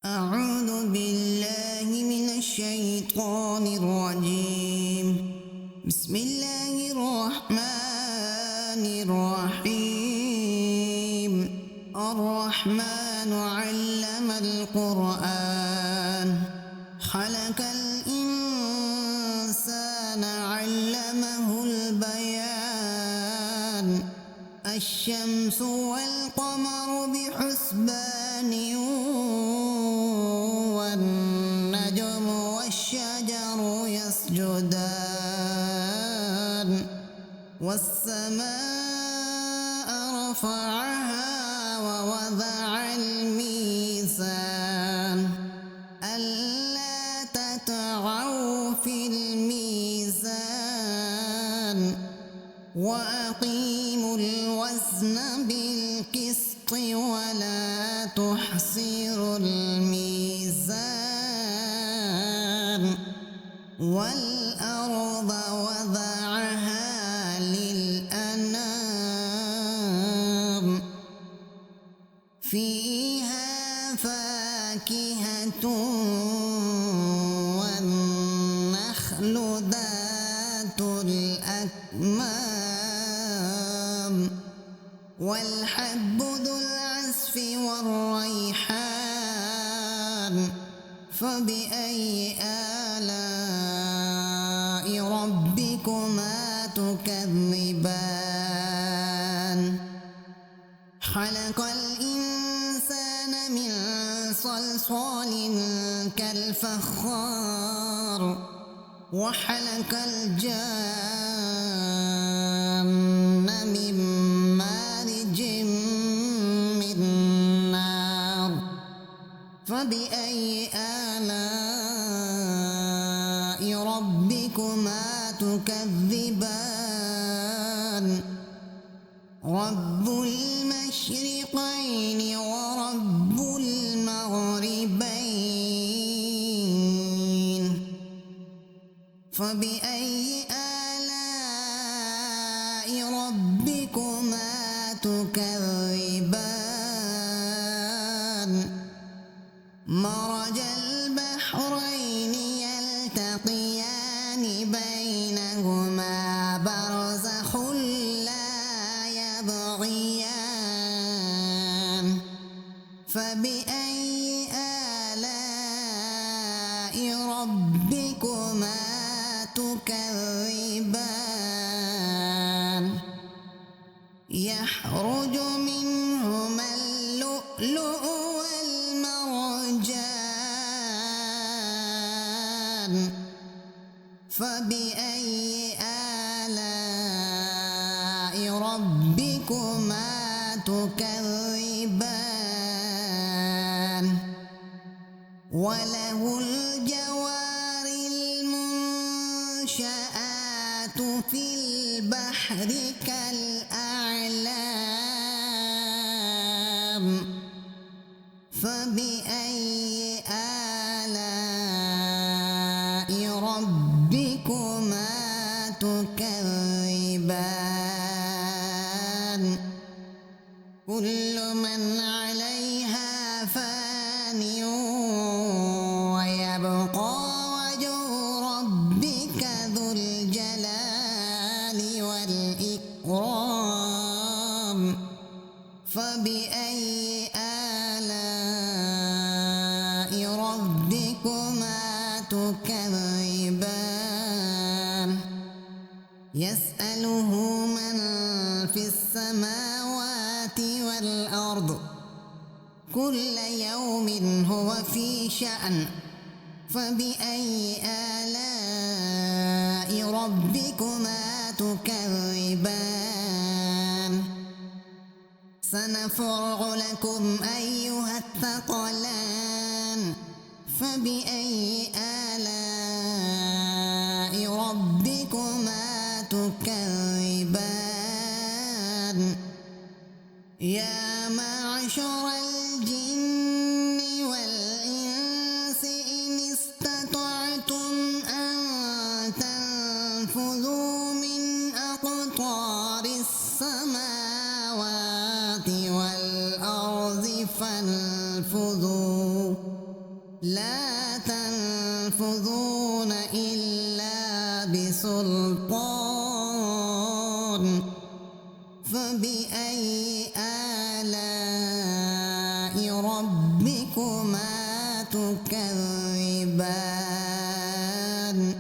أعوذ بالله من الشيطان الرجيم. بسم الله الرحمن الرحيم. الرحمن علم القرآن، خلق الإنسان علمه البيان. الشمس والقمر بحسبان، والنجم والشجر يسجدان. والسماء رفعها ووضع الميزان، ألا تطغوا في الميزان، وأقيموا الوزن بالقسط ولا تخسروا الميزان. والأرض وضعها للأنام، فيها فاكهة والنخل ذات الأكمام، والحب ذو العصف والريحان. فبأي آلاء ربكما تكذبان؟ خلق الإنسان من صلصال كالفخار، وخلق الجان من مارج من نار. فبأي آلاء ربكما تكذبان؟ رب المشرقين ورب المغربين. فبأي آلاء ربكما تكذبان؟ مرج البحرين يلتقيان، بينهما برزخ لا يبغيان. فبأي آلاء ربكما تكذبان؟ يخرج منهما اللؤلؤ والمرجان. فبأي آلاء ربكما تكذبان؟ وله الجوار المنشآت في البحر كالأعلام. فبأي آلاء ربكما تكذبان؟ كل من عليها فان، ويبقى وجه ربك ذو الجلال والإكرام. فبأي آلاء ربكما تكذبان؟ يسأله من في السماوات والأرض، كل يوم هو في شأن. فبأي آلاء ربكما تكذبان؟ سنفرغ لكم أيها الثقلان. فبأي آلاء ربكما تكذبان؟ يا معشر الجن والإنس إن استطعتم أن تنفذوا من أقطار السماوات والأرض فانفذوا لا تنفذون إلا بسلطان فبأي آلاء ربكما تكذبان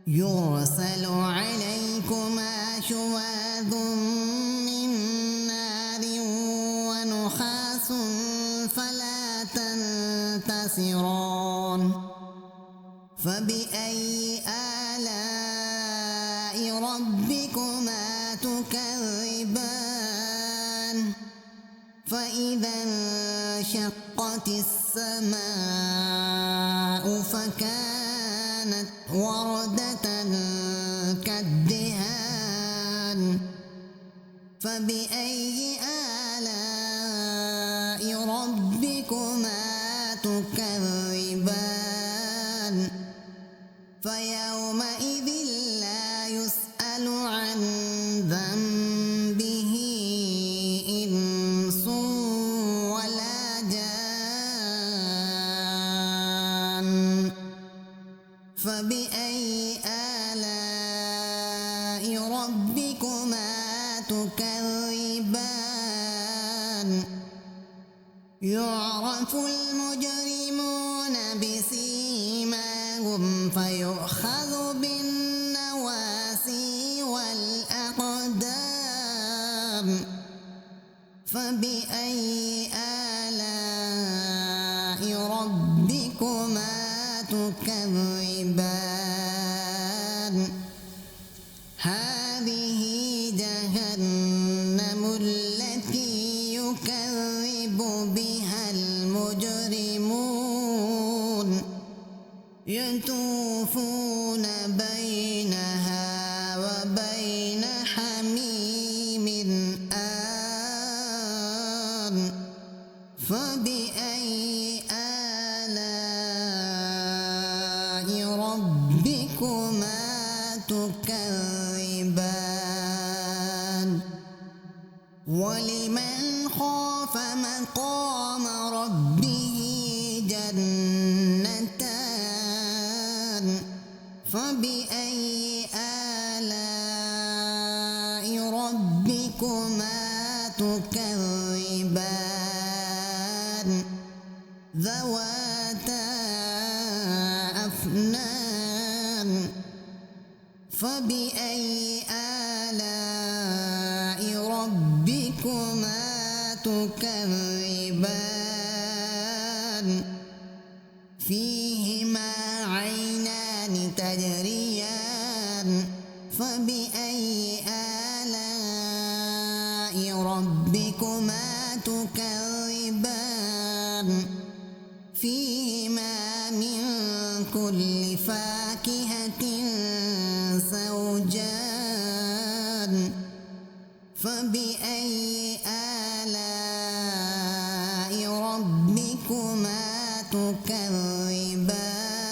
يرسل عليكما شواظ من نار ونحاس فلا تنتصران فبأي آلاء ربكما تكذبان فإذا انشقت السماء فكانت وردة كالدهان فبأي آلاء ربكما تكذبان فيومئذ لا يسأل عن ذنبه إنس ولا جان فبأي آلاء ربكما تكذبان يعرف المجرمون بسيماهم فيؤخذ بالنواسي والأقدام فبأي آلاء ربكما تكذبان هذه جهنم التي يكذب بها المجرمون يطوفون بينها وبين حميم آن فبأي آلاء ربكما تكذبان ولمن خاف مقام ربه جنتان فبأي آلاء ربكما تكذبان ذواتا أفنان فبأي آلاء ربكما تكذبان فيهما عينان تجريان فبأي آلاء ربكما تكذبان فيهما من كل فاكهة زوجان فبأي آلاء ربكما تكذبان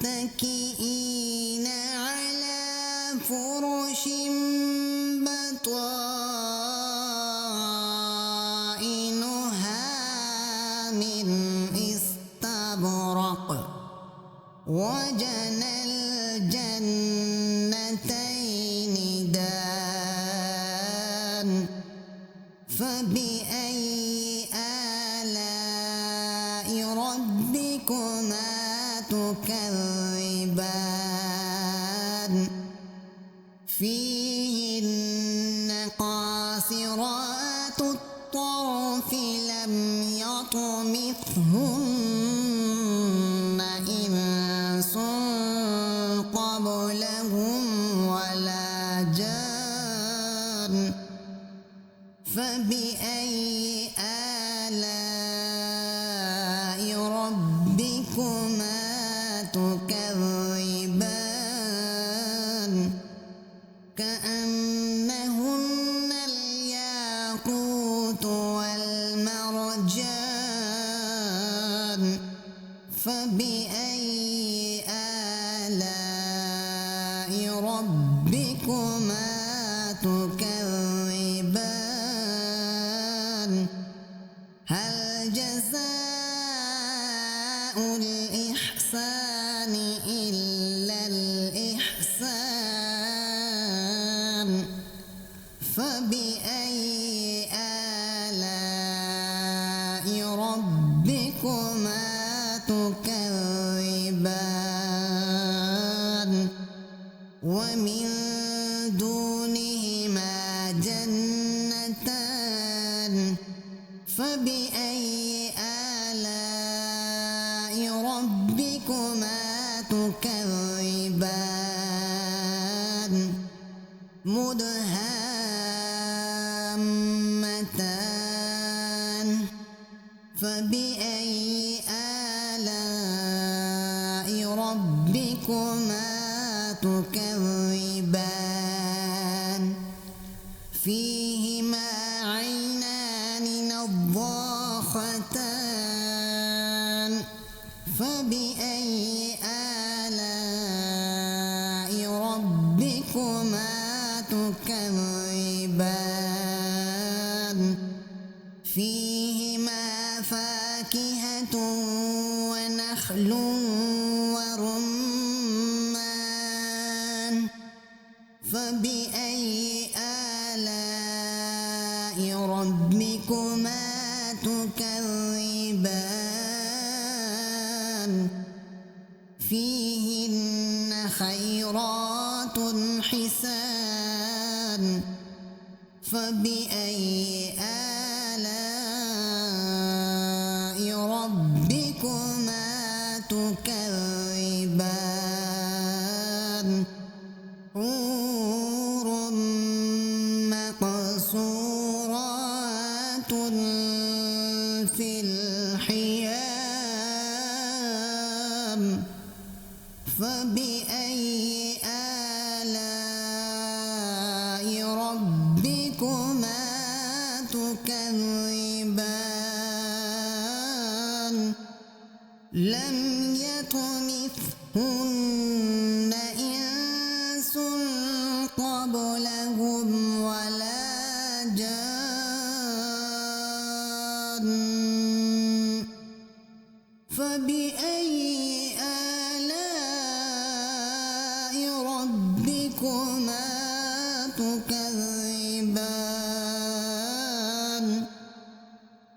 متكئين على فرش بطائنها من استبرق وجنى الجنتين دان فبأي آلاء ربكما تكذبان فيهن قاصرات الطرف لم يطمثهن إنس قبلهم ولا جان فبأي آلاء ربكما تكذبان كأنهن الياقوت والمرجان فبأي آلاء ربكما تكذبان هل جزاء الإحسان إلا الإحسان فبأي آلاء ربكما تكذبان ومن دونهما جنتان فبأي آلاء ربكما تكذبان مدهامتان فبأي آلاء ربكما تكذبان فيهما عينان نضاختان فبأي آلاء ربكما تكذبان فيهما فاكهة ونخل ورمان فبأي آلاء ربكما تكذبان فيهن خيرات حسان فبأي آلاء ربكما تكذبان حور مقصورات في الخيام فبأي آلاء ربكما تكذبان لم يطمثهن إنس قبلهم ولا جان فبأي آلاء ربكما تكذبان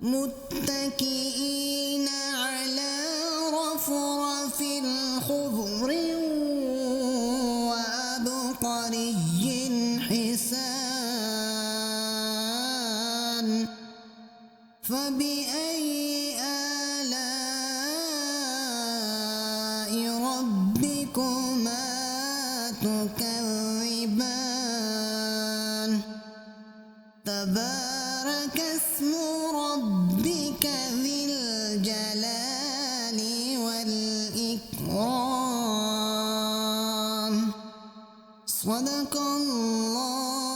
متكئين على رفرف خضر وعبقري حسان فبأي آلاء ربكما تكذبان تبارك اسم ربك ذي الجلال والإكرام صدق الله